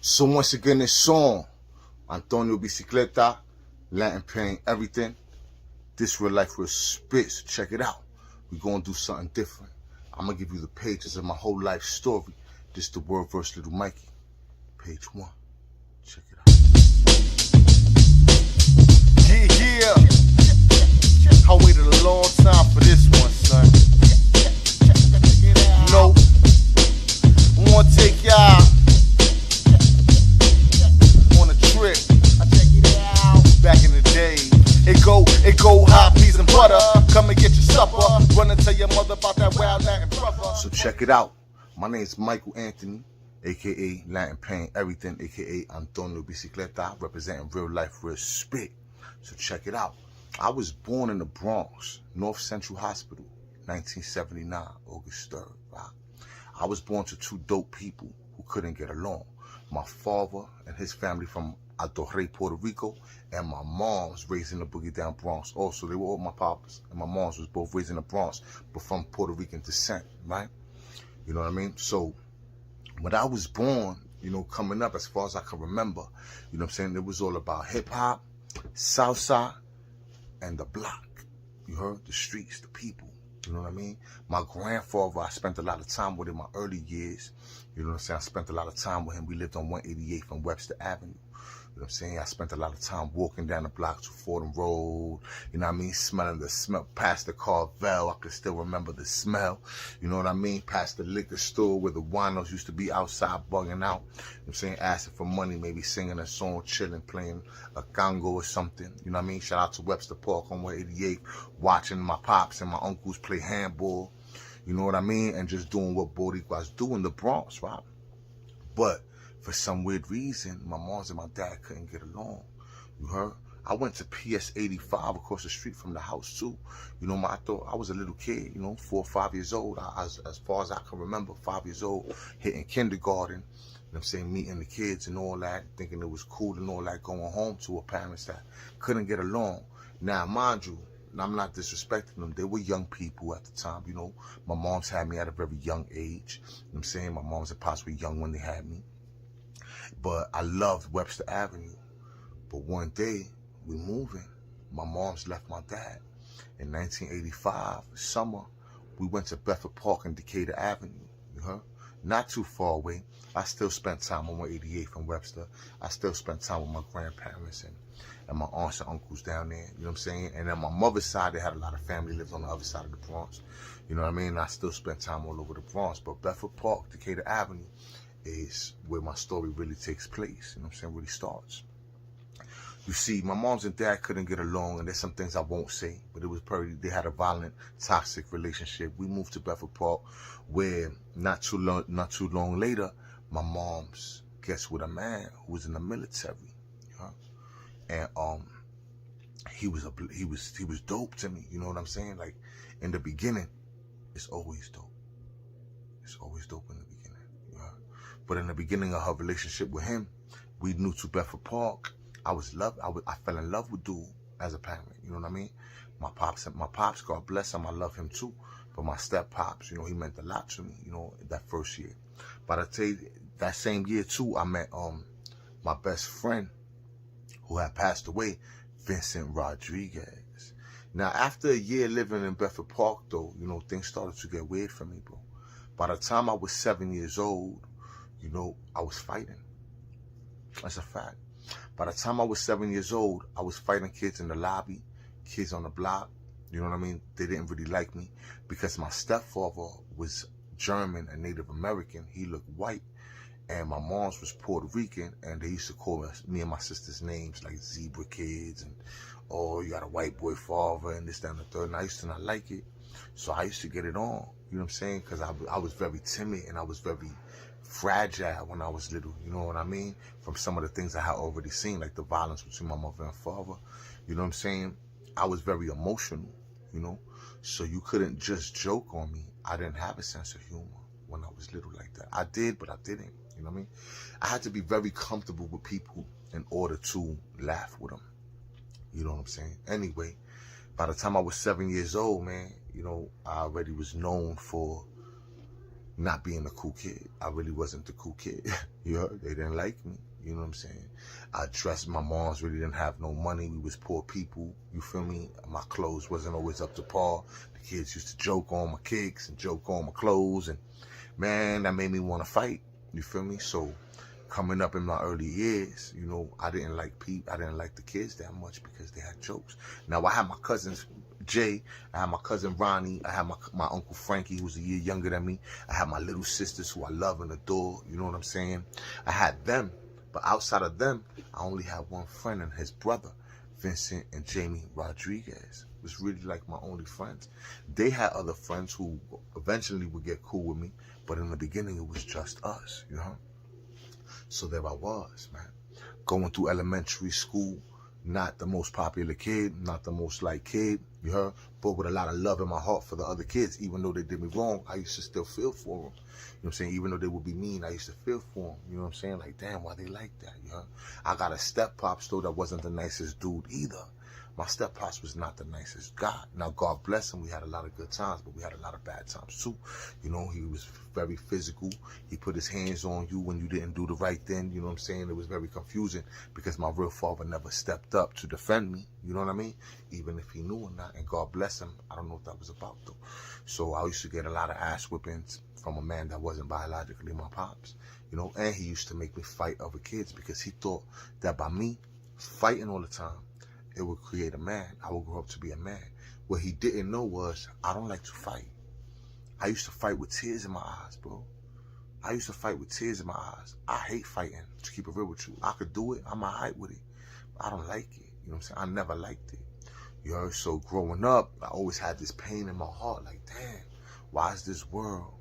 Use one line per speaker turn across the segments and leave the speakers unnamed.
So once again, this song, Antonio Bicicleta, Latin Pain, everything. This real life real spit, so check it out. We're gonna do something different. I'm gonna give you the pages of my whole life story. This the word verse Little Mikey. Page 1. Check it out.
Yeah. I waited a long time for this one, son. No, I wanna take y'all on a trip. Back in the day, it go hot peas and butter. Come and get your supper. Run and tell your mother about that wild Latin brother.
So check it out. My name is Michael Anthony, aka Latin Pain Everything, aka Antonio Bicicleta, representing real life, real spit. So check it out. I was born in the Bronx, North Central Hospital, 1979, August 3rd. Right? I was born to two dope people who couldn't get along. My father and his family from RRAL, Puerto Rico, and my mom's raised in the boogie down Bronx. Also, they were all my papas, and my mom's was both raised in the Bronx, but from Puerto Rican descent, right? You know what I mean? So when I was born, you know, coming up, as far as I can remember, you know what I'm saying, it was all about hip hop, salsa, and the block. You heard? The streets, the people. You know what I mean? My grandfather, I spent a lot of time with in my early years. You know what I'm saying? I spent a lot of time with him. We lived on 188 from Webster Avenue. You know what I'm saying? I spent a lot of time walking down the block to Fordham Road. You know what I mean? Smelling the smell past the Carvel. I can still remember the smell. You know what I mean? Past the liquor store where the winos used to be outside bugging out. You know what I'm saying? Asking for money, maybe singing a song, chilling, playing a congo or something. You know what I mean? Shout out to Webster Park on 188. Watching my pops and my uncles play handball. You know what I mean? And just doing what Boricuas do in the Bronx, right? But for some weird reason, my moms and my dad couldn't get along. You heard? I went to PS 85 across the street from the house too. You know, I thought I was a little kid, you know, 4 or 5 years old. As far as I can remember, 5 years old, hitting kindergarten. You know what I'm saying? Meeting the kids and all that, thinking it was cool and all that, going home to a parents that couldn't get along. Now, mind you, I'm not disrespecting them. They were young people at the time, you know. My moms had me at a very young age. You know what I'm saying? My moms and pops were young when they had me. But I loved Webster Avenue. But one day, we moving. My mom's left my dad. In 1985, summer, we went to Bedford Park and Decatur Avenue. You heard? Not too far away. I still spent time on 188 from Webster. I still spent time with my grandparents and my aunts and uncles down there. You know what I'm saying? And then my mother's side, they had a lot of family lived on the other side of the Bronx. You know what I mean? I still spent time all over the Bronx. But Bedford Park, Decatur Avenue, is where my story really takes place, you know what I'm saying, really starts. You see, my moms and dad couldn't get along, and there's some things I won't say, but it was probably, they had a violent, toxic relationship. We moved to Bedford Park, where not too long later, my mom's gets with a man who was in the military, you know? And he was dope to me, you know what I'm saying? Like, in the beginning, it's always dope. It's always dope in the beginning. But in the beginning of her relationship with him, we knew to Bedford Park. I fell in love with dude as a parent. You know what I mean? My pops, God bless him, I love him too. But my step pops, you know, he meant a lot to me. You know, that first year. But I tell you, that same year too, I met my best friend who had passed away, Vincent Rodriguez. Now, after a year living in Bedford Park, though, you know, things started to get weird for me, bro. By the time I was 7 years old, you know, I was fighting. That's a fact. By the time I was 7 years old, I was fighting kids in the lobby, kids on the block. You know what I mean? They didn't really like me because my stepfather was German and Native American. He looked white. And my mom's was Puerto Rican. And they used to call us, me and my sister's names, like zebra kids. And, oh, you got a white boy father and this, that, and the third. And I used to not like it. So I used to get it on. You know what I'm saying? Because I was very timid and I was very fragile when I was little, you know what I mean? From some of the things I had already seen, like the violence between my mother and father, you know what I'm saying? I was very emotional, you know? So you couldn't just joke on me. I didn't have a sense of humor when I was little like that. I did, but I didn't, you know what I mean? I had to be very comfortable with people in order to laugh with them, you know what I'm saying? Anyway, by the time I was 7 years old, man, you know, I already was known for not being a cool kid. I really wasn't the cool kid. You heard? They didn't like me. You know what I'm saying? I dressed, my moms really didn't have no money. We was poor people. You feel me? My clothes wasn't always up to par. The kids used to joke on my kicks and joke on my clothes. And man, that made me want to fight. You feel me? So coming up in my early years, you know, I didn't like the kids that much because they had jokes. Now I had my cousins, Jay, I had my cousin Ronnie, I had my Uncle Frankie, who's a year younger than me. I had my little sisters who I love and adore, you know what I'm saying? I had them, but outside of them, I only had one friend and his brother, Vincent and Jamie Rodriguez. It was really like my only friends. They had other friends who eventually would get cool with me, but in the beginning it was just us, you know? So there I was, man, going through elementary school, not the most popular kid, not the most liked kid, you heard, but with a lot of love in my heart for the other kids. Even though they did me wrong, I used to still feel for them. You know what I'm saying? Even though they would be mean, I used to feel for them. You know what I'm saying? Like, damn, why they like that, you heard? I got a step-pops, though, that wasn't the nicest dude either. My step-pops was not the nicest guy. Now, God bless him, we had a lot of good times, but we had a lot of bad times, too. You know, he was very physical. He put his hands on you when you didn't do the right thing. You know what I'm saying? It was very confusing because my real father never stepped up to defend me. You know what I mean? Even if he knew or not. And God bless him, I don't know what that was about, though. So I used to get a lot of ass whippings from a man that wasn't biologically my pops. You know, and he used to make me fight other kids because he thought that by me fighting all the time, it would create a man. I would grow up to be a man. What he didn't know was I don't like to fight. I used to fight with tears in my eyes, bro. I used to fight with tears in my eyes. I hate fighting, to keep it real with you. I could do it. I'm all right with it. But I don't like it. You know what I'm saying? I never liked it. You know, so growing up, I always had this pain in my heart. Like, damn, why is this world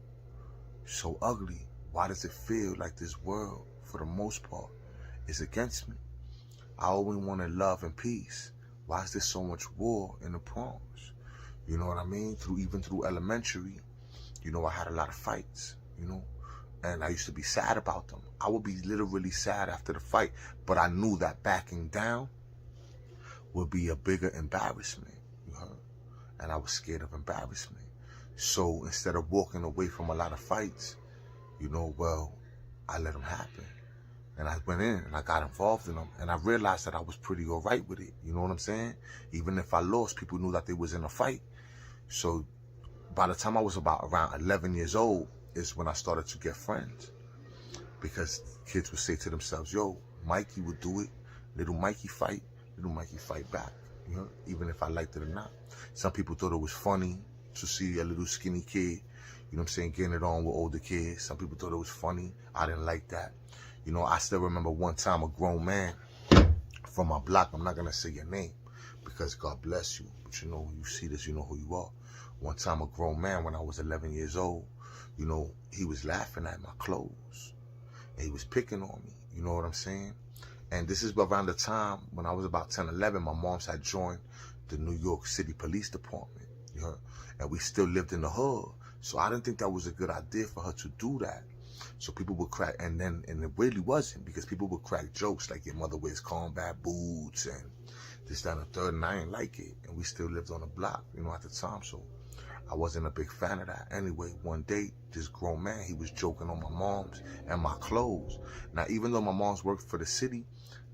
so ugly? Why does it feel like this world, for the most part, is against me? I always wanted love and peace. Why is there so much war in the Bronx? You know what I mean? Even through elementary, you know, I had a lot of fights, you know, and I used to be sad about them. I would be literally sad after the fight, but I knew that backing down would be a bigger embarrassment, you heard? And I was scared of embarrassment. So instead of walking away from a lot of fights, you know, well, I let them happen. And I went in and I got involved in them. And I realized that I was pretty all right with it. You know what I'm saying? Even if I lost, people knew that they was in a fight. So by the time I was about around 11 years old is when I started to get friends. Because kids would say to themselves, yo, Mikey would do it. Little Mikey fight back. You know, even if I liked it or not. Some people thought it was funny to see a little skinny kid, you know what I'm saying, getting it on with older kids. Some people thought it was funny. I didn't like that. You know, I still remember one time a grown man from my block, I'm not going to say your name because God bless you, but you know, you see this, you know who you are. One time a grown man when I was 11 years old, you know, he was laughing at my clothes and he was picking on me, you know what I'm saying? And this is around the time when I was about 10, 11, my mom's had joined the New York City Police Department, you know, and we still lived in the hood. So I didn't think that was a good idea for her to do that. So people would crack, and it really wasn't, because people would crack jokes like your mother wears combat boots and this, that, and the third, and I ain't like it. And we still lived on the block, you know, at the time. So I wasn't a big fan of that. Anyway, one day, this grown man, he was joking on my mom's and my clothes. Now, even though my mom's worked for the city,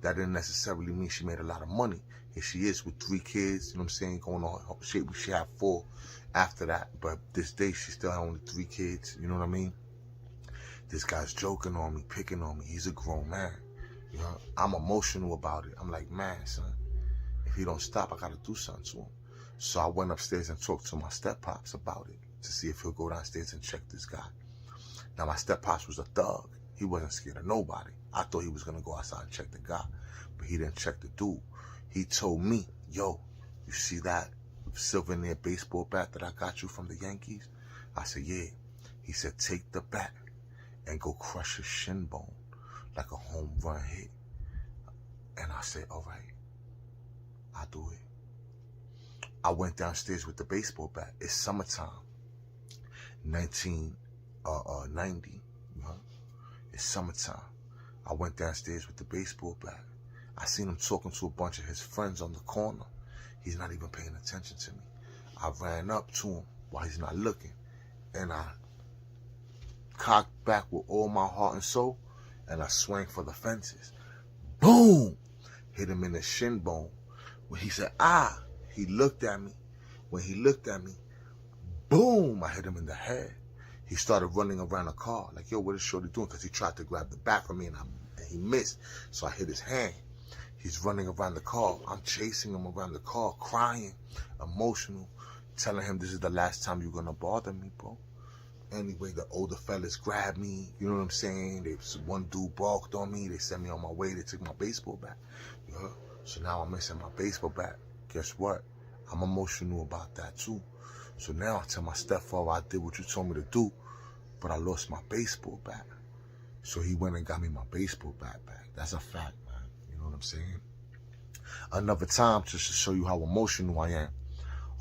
that didn't necessarily mean she made a lot of money. Here she is with 3 kids, you know what I'm saying, going on. She had 4 after that, but this day she still had only 3 kids, you know what I mean? This guy's joking on me, picking on me. He's a grown man. You know, I'm emotional about it. I'm like, man, son, if he don't stop, I got to do something to him. So I went upstairs and talked to my step-pops about it to see if he'll go downstairs and check this guy. Now, my step-pops was a thug. He wasn't scared of nobody. I thought he was going to go outside and check the guy, but he didn't check the dude. He told me, yo, you see that souvenir baseball bat that I got you from the Yankees? I said, yeah. He said, take the bat and go crush his shin bone like a home run hit. And I said, all right, I'll do it. I went downstairs with the baseball bat. It's summertime, 1990, you know? It's summertime. I went downstairs with the baseball bat. I seen him talking to a bunch of his friends on the corner. He's not even paying attention to me. I ran up to him while he's not looking, and I cocked back with all my heart and soul, and I swang for the fences. Boom! Hit him in the shin bone. When he said, ah, he looked at me. When he looked at me, boom, I hit him in the head. He started running around the car like, yo, what is Shorty doing? Because he tried to grab the bat from me, and he missed. So I hit his hand. He's running around the car. I'm chasing him around the car, crying, emotional, telling him this is the last time you're going to bother me, bro. Anyway, the older fellas grabbed me, you know what I'm saying? One dude balked on me. They sent me on my way. They took my baseball bat. You know? So now I'm missing my baseball bat. Guess what? I'm emotional about that too. So now I tell my stepfather I did what you told me to do, but I lost my baseball bat. So he went and got me my baseball bat back. That's a fact, man. You know what I'm saying? Another time, just to show you how emotional I am.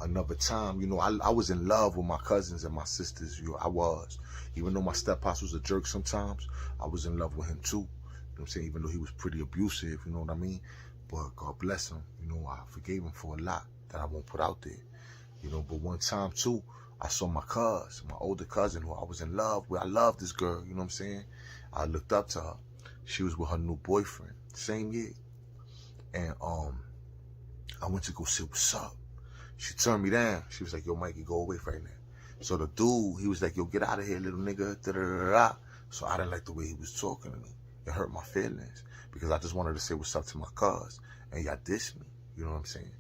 Another time, you know, I was in love with my cousins and my sisters. You know, I was. Even though my steppops was a jerk sometimes, I was in love with him too. You know what I'm saying? Even though he was pretty abusive, you know what I mean? But God bless him. You know, I forgave him for a lot that I won't put out there. You know, but one time too, I saw my older cousin who I was in love with. I loved this girl, you know what I'm saying? I looked up to her. She was with her new boyfriend, same year. And I went to go see what's up. She turned me down. She was like, yo, Mikey, go away right now. So the dude, he was like, yo, get out of here, little nigga. Da-da-da-da. So I didn't like the way he was talking to me. It hurt my feelings because I just wanted to say what's up to my cuz. And y'all dissed me. You know what I'm saying?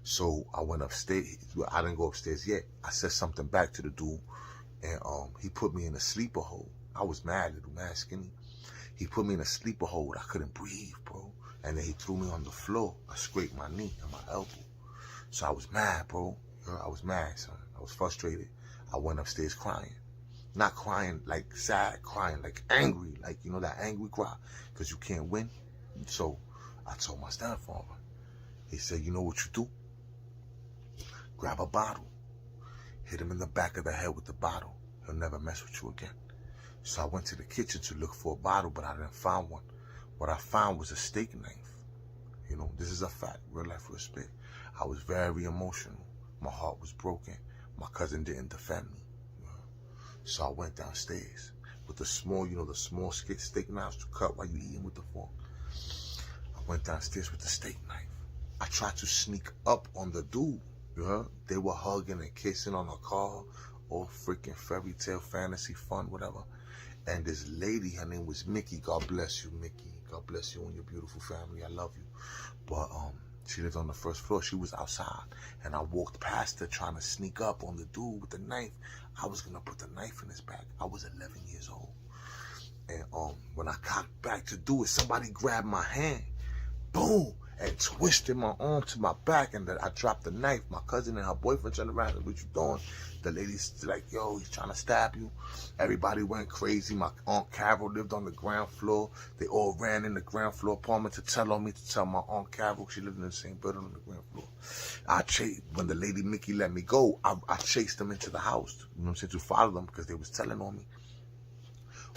So I went upstairs. I didn't go upstairs yet. I said something back to the dude. And he put me in a sleeper hold. I was mad, little mad skinny. He put me in a sleeper hold. I couldn't breathe, bro. And then he threw me on the floor. I scraped my knee and my elbow. So I was mad, bro. I was mad, son. I was frustrated. I went upstairs crying. Not crying like sad, crying like angry. Like, you know, that angry cry. Because you can't win. So I told my stepfather. He said, you know what you do? Grab a bottle. Hit him in the back of the head with the bottle. He'll never mess with you again. So I went to the kitchen to look for a bottle, but I didn't find one. What I found was a steak knife. You know, this is a fact. Real life, real spit. I was very emotional. My heart was broken. My cousin didn't defend me. You know? So I went downstairs with the small, you know, the small steak knives to cut while you eating with the fork. I went downstairs with the steak knife. I tried to sneak up on the dude. You heard? They were hugging and kissing on a car. All freaking fairy tale, fantasy, fun, whatever. And this lady, her name was Mickey. God bless you, Mickey. God bless you and your beautiful family. I love you. But she lived on the first floor. She was outside. And I walked past her trying to sneak up on the dude with the knife. I was going to put the knife in his back. I was 11 years old. And when I cocked back to do it, somebody grabbed my hand. Boom. And twisted my arm to my back, and I dropped the knife. My cousin and her boyfriend turned around and, what you doing? The lady's like, yo, he's trying to stab you. Everybody went crazy. My Aunt Carol lived on the ground floor. They all ran in the ground floor apartment to tell on me, to tell my Aunt Carol. She lived in the same building on the ground floor. When the lady Mickey let me go, I chased them into the house, you know what I'm saying, to follow them because they was telling on me.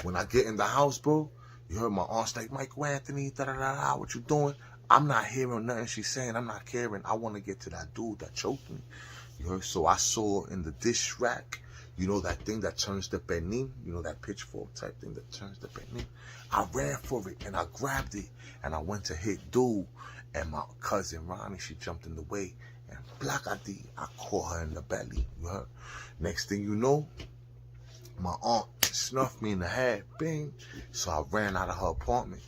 When I get in the house, bro, you heard my aunt's like, Michael Anthony, da-da-da-da, what you doing? I'm not hearing nothing she's saying. I'm not caring. I want to get to that dude that choked me. You heard? So I saw in the dish rack, you know, that thing that turns the penin, you know, that pitchfork type thing that turns the penin. I ran for it and I grabbed it and I went to hit dude. And my cousin Ronnie, she jumped in the way and blacadi, I caught her in the belly. You heard? Next thing you know, my aunt snuffed me in the head. Bing. So I ran out of her apartment.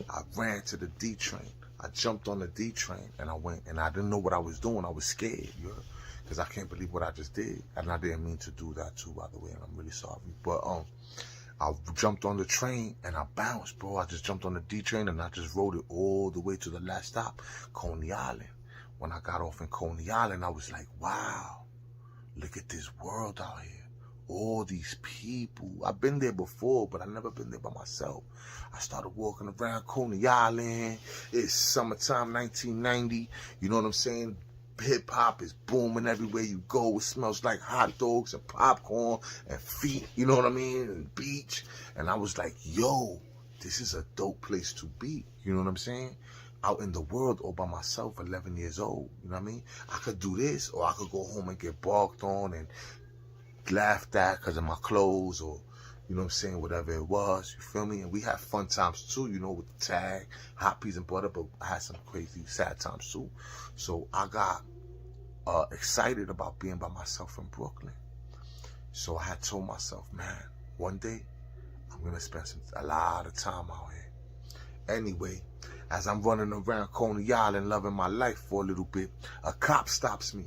I ran to the D train. I jumped on the D train and I went, and I didn't know what I was doing. I was scared, you know, because I can't believe what I just did. And I didn't mean to do that too, by the way, and I'm really sorry. But I jumped on the train and I bounced, bro. I just jumped on the D train and I just rode it all the way to the last stop, Coney Island. When I got off in Coney Island, I was like, wow, look at this world out here. All these people. I've been there before, but I've never been there by myself. I started walking around Coney Island. It's summertime, 1990. You know what I'm saying? Hip hop is booming everywhere you go. It smells like hot dogs and popcorn and feet. You know what I mean? And beach. And I was like, yo, this is a dope place to be. You know what I'm saying? Out in the world all by myself, 11 years old. You know what I mean? I could do this, or I could go home and get barked on and laughed at because of my clothes, or you know what I'm saying, whatever it was, you feel me? And we had fun times too, you know, with the tag, hot peas and butter, but I had some crazy sad times too. So I got excited about being by myself in Brooklyn. So I had told myself, man, one day I'm gonna spend a lot of time out here. Anyway, as I'm running around Coney Island loving my life for a little bit, a cop stops me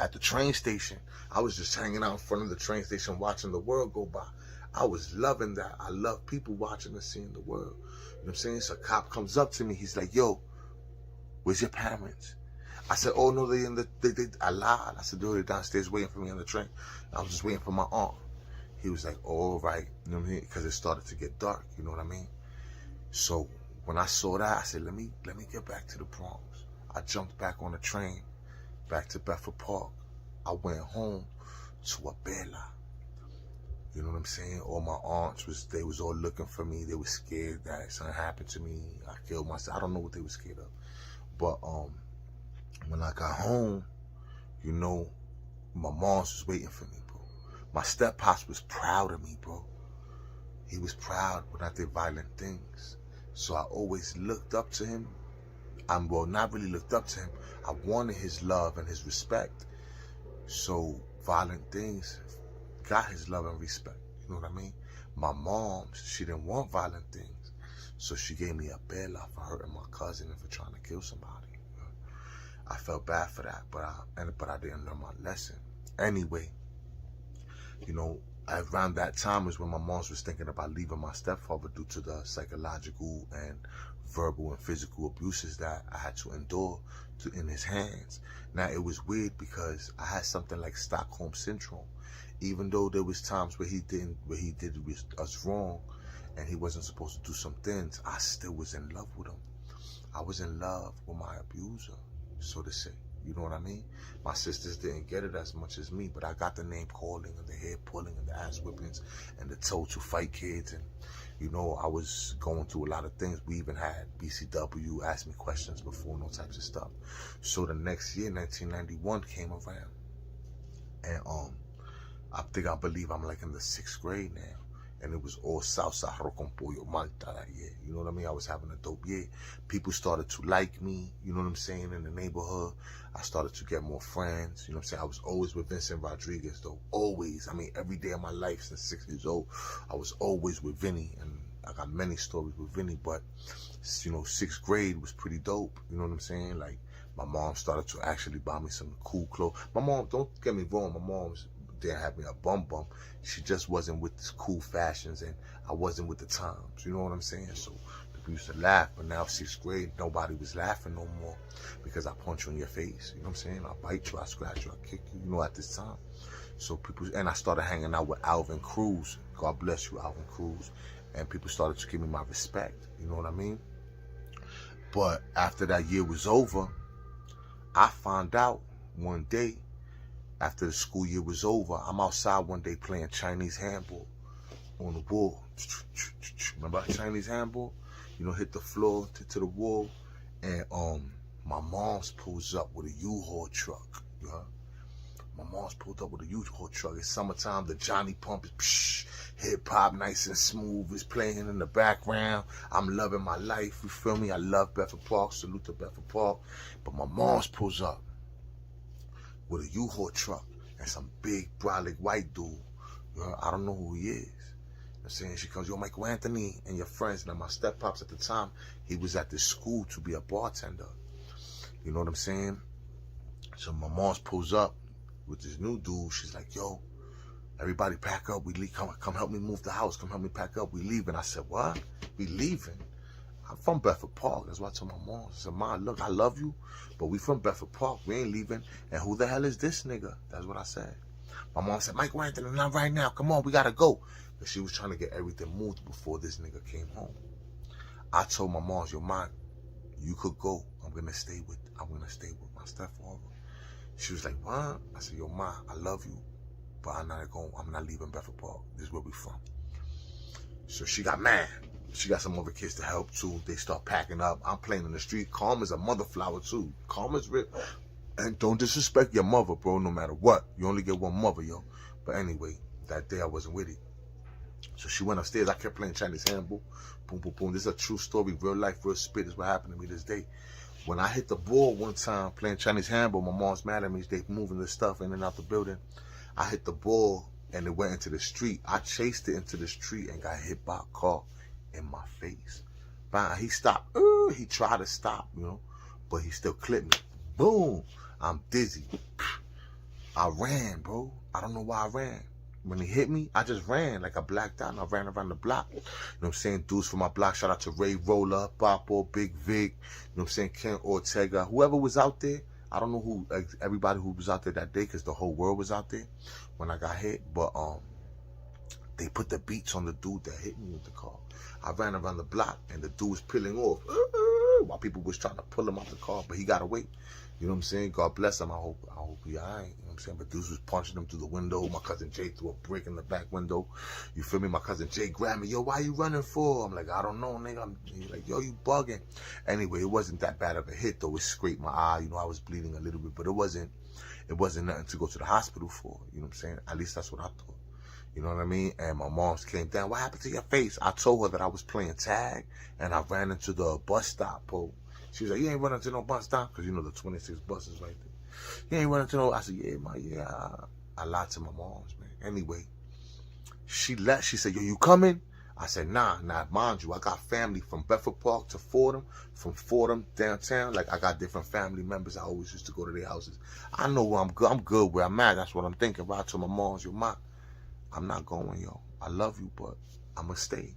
at the train station. I was just hanging out in front of the train station watching the world go by. I was loving that. I love people watching and seeing the world. You know what I'm saying? So a cop comes up to me. He's like, yo, where's your parents? I said, oh, no, I lied. I said, they're downstairs waiting for me on the train. I was just waiting for my aunt. He was like, oh, all right. You know what I mean? Because it started to get dark. You know what I mean? So when I saw that, I said, let me get back to the Bronx. I jumped back on the train, back to Bedford Park. I went home to a Bella. You know what I'm saying? All my aunts they was all looking for me. They were scared that something happened to me. I killed myself. I don't know what they were scared of. But when I got home, you know, my mom's was waiting for me, bro. My step-pops was proud of me, bro. He was proud when I did violent things. So I always looked up to him. Well, not really looked up to him. I wanted his love and his respect. So violent things got his love and respect. You know what I mean? My mom, she didn't want violent things. So she gave me a bailout for hurting my cousin and for trying to kill somebody. I felt bad for that, but I didn't learn my lesson. Anyway, you know, around that time is when my mom was thinking about leaving my stepfather due to the psychological and verbal and physical abuses that I had to endure in his hands. Now, it was weird because I had something like Stockholm Syndrome. Even though there was times where he did us wrong and he wasn't supposed to do some things, I still was in love with him. I was in love with my abuser, so to say. You know what I mean? My sisters didn't get it as much as me, but I got the name calling and the hair pulling and the ass whippings and the told to fight kids. And, you know, I was going through a lot of things. We even had BCW ask me questions before, no types of stuff. So the next year, 1991 came around. And I believe I'm like in the 6th grade now. And it was all Salsa, Arroz con Pollo, Malta that year. You know what I mean? I was having a dope year. People started to like me, you know what I'm saying, in the neighborhood. I started to get more friends, you know what I'm saying? I was always with Vincent Rodriguez, though. Always. I mean, every day of my life since 6 years old, I was always with Vinny. And I got many stories with Vinny, but, you know, 6th grade was pretty dope. You know what I'm saying? Like, my mom started to actually buy me some cool clothes. My mom, don't get me wrong, my mom's didn't have me a bum. She just wasn't with the cool fashions, and I wasn't with the times. You know what I'm saying? So people used to laugh, but now 6th grade, nobody was laughing no more because I punch you in your face. You know what I'm saying? I bite you, I scratch you, I kick you. You know, at this time. So people, and I started hanging out with Alvin Cruz. God bless you, Alvin Cruz. And people started to give me my respect. You know what I mean? But after that year was over, I found out one day, after the school year was over, I'm outside one day playing Chinese handball on the wall. Remember Chinese handball? You know, hit the floor to the wall. And my mom's pulls up with a U-Haul truck. You heard? My mom's pulled up with a U-Haul truck. It's summertime. The Johnny Pump is hip-hop, nice and smooth. It's playing in the background. I'm loving my life. You feel me? I love Bedford Park. Salute to Bedford Park. But my mom's pulls up with a U-Haul truck and some big, brolic white dude. You know, I don't know who he is. You know what I'm saying? She comes, yo, Michael Anthony and your friends. Now, my step-pops at the time, he was at this school to be a bartender. You know what I'm saying? So my mom's pulls up with this new dude. She's like, yo, everybody pack up. We leave. Come help me move the house. Come help me pack up. We leaving. I said, what? We leaving? I'm from Bedford Park. That's what I told my mom. I said, Mom, look, I love you, but we from Bedford Park. We ain't leaving. And who the hell is this nigga? That's what I said. My mom said, Michael Anthony, not right now. Come on, we got to go. But she was trying to get everything moved before this nigga came home. I told my mom, yo, Mom, you could go. I'm going to stay with my stepfather. She was like, what? I said, yo, Mom, I love you, but I'm not leaving Bedford Park. This is where we from. So she got mad. She got some other kids to help too. They start packing up. I'm playing in the street. Karma's a mother flower too. Karma's rip. And don't disrespect your mother, bro, no matter what. You only get one mother, yo. But anyway, that day I wasn't with it. So she went upstairs. I kept playing Chinese handball. Boom, boom, boom. This is a true story, real life, real spit. This is what happened to me this day. When I hit the ball one time playing Chinese handball, my mom's mad at me. They moving the stuff in and out the building. I hit the ball and it went into the street. I chased it into the street and got hit by a car in my face. Bang, he stopped. He tried to stop, you know, but he still clipped me. Boom. I'm dizzy. I ran, bro. I don't know why I ran. When he hit me, I just ran like I blacked out and I ran around the block. You know what I'm saying? Dudes from my block, shout out to Ray Roller, Papo, Big Vic, you know what I'm saying? Ken Ortega, whoever was out there. I don't know who, everybody who was out there that day because the whole world was out there when I got hit. But they put the beats on the dude that hit me with the car. I ran around the block and the dude was peeling off while people was trying to pull him out the car, but he got away. You know what I'm saying? God bless him. I hope he all right. You know what I'm saying? But dudes was punching him through the window. My cousin Jay threw a brick in the back window. You feel me? My cousin Jay grabbed me. Yo, why you running for? I'm like, I don't know, nigga. He's like, yo, you bugging. Anyway, it wasn't that bad of a hit, though. It scraped my eye. You know, I was bleeding a little bit, but it wasn't nothing to go to the hospital for. You know what I'm saying? At least that's what I thought. You know what I mean? And my mom's came down. What happened to your face? I told her that I was playing tag, and I ran into the bus stop pole. She was like, you ain't running to no bus stop? Because, you know, the 26 buses right there. You ain't running to no... I said, yeah, I lied to my moms, man. Anyway, she left. She said, yo, you coming? I said, nah, mind you, I got family from Bedford Park to Fordham, from Fordham downtown. Like, I got different family members. I always used to go to their houses. I know where I'm good. I'm good where I'm at. That's what I'm thinking. Right to my moms, yo, ma, I'm not going, yo. I love you, but I'm going to stay.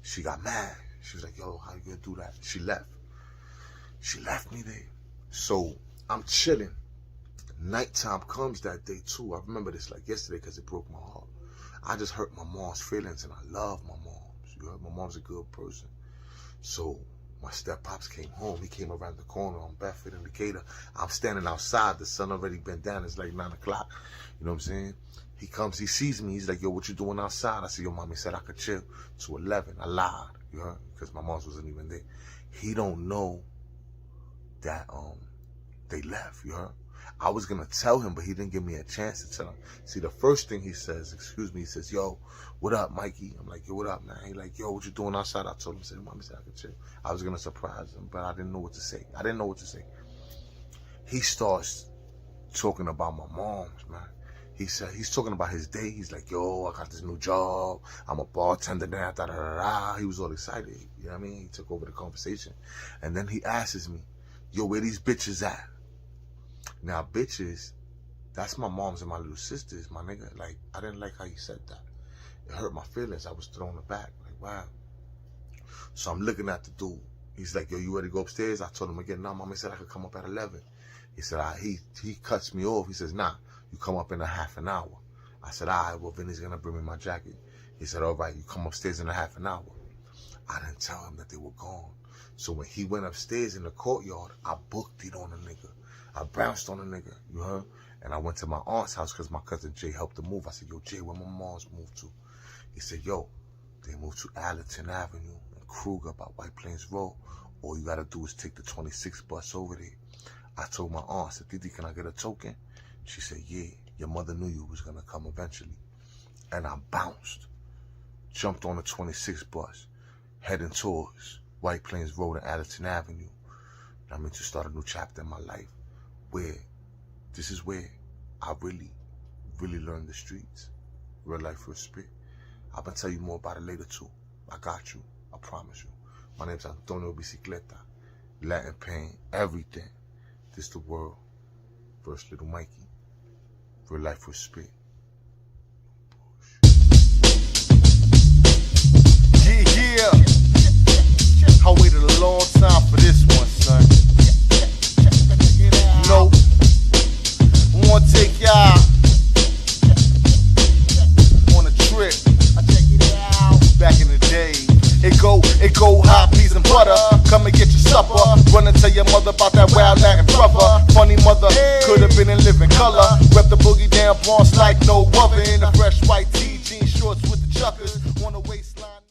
She got mad. She was like, yo, how you going to do that? She left. She left me there. So I'm chilling. Nighttime comes that day too. I remember this like yesterday because it broke my heart. I just hurt my mom's feelings and I love my moms. You heard? My mom's a good person. So my step-pops came home. He came around the corner on Bedford and Decatur. I'm standing outside. The sun already been down. It's like 9 o'clock. You know what I'm saying? He comes, he sees me. He's like, yo, what you doing outside? I said, yo, mommy said I could chill to 11. I lied. You heard? Because my mom's wasn't even there. He don't know that they left, you heard? I was gonna tell him, but he didn't give me a chance to tell him. See, the first thing he says, excuse me, he says, yo, what up, Mikey? I'm like, yo, what up, man? He like, yo, what you doing outside? I told him, I said, mommy said I could chill. I was gonna surprise him, but I didn't know what to say. He starts talking about my moms, man. He said, he's talking about his day. He's like, yo, I got this new job. I'm a bartender now, da-da-da-da. He was all excited, you know what I mean? He took over the conversation. And then he asks me, yo, where these bitches at? Now, bitches, that's my moms and my little sisters, my nigga. Like, I didn't like how he said that. It hurt my feelings. I was thrown aback. Like, wow. So I'm looking at the dude. He's like, yo, you ready to go upstairs? I told him again, no, mommy said I could come up at 11. He said, he cuts me off. He says, nah, you come up in a half an hour. I said, all right, well, Vinny's going to bring me my jacket. He said, all right, you come upstairs in a half an hour. I didn't tell him that they were gone. So when he went upstairs in the courtyard, I booked it on a nigga. I bounced on a nigga, you heard? And I went to my aunt's house because my cousin Jay helped her move. I said, yo, Jay, where my mom's moved to? He said, yo, they moved to Allerton Avenue and Kruger by White Plains Road. All you got to do is take the 26 bus over there. I told my aunt, I said, Titi, can I get a token? She said, yeah, your mother knew you was going to come eventually. And I bounced, jumped on the 26 bus, heading towards White Plains Road and Allerton Avenue. I mean, to start a new chapter in my life where this is where I really learned the streets. Real life, real spit. I'm going to tell you more about it later too. I got you. I promise you. My name's Antonio Bicicleta. Latin pain, everything. This the world. First little Mikey. Real life, real spit.
Yeah. I waited a long time for this one, son. No, I wanna take y'all on a trip. Back in the day, it go hot, peas and butter. Come and get your supper. Run and tell your mother about that wild Latin brother. Funny mother, could have been in living color. Rep the boogie down Bronx like no other in a fresh white.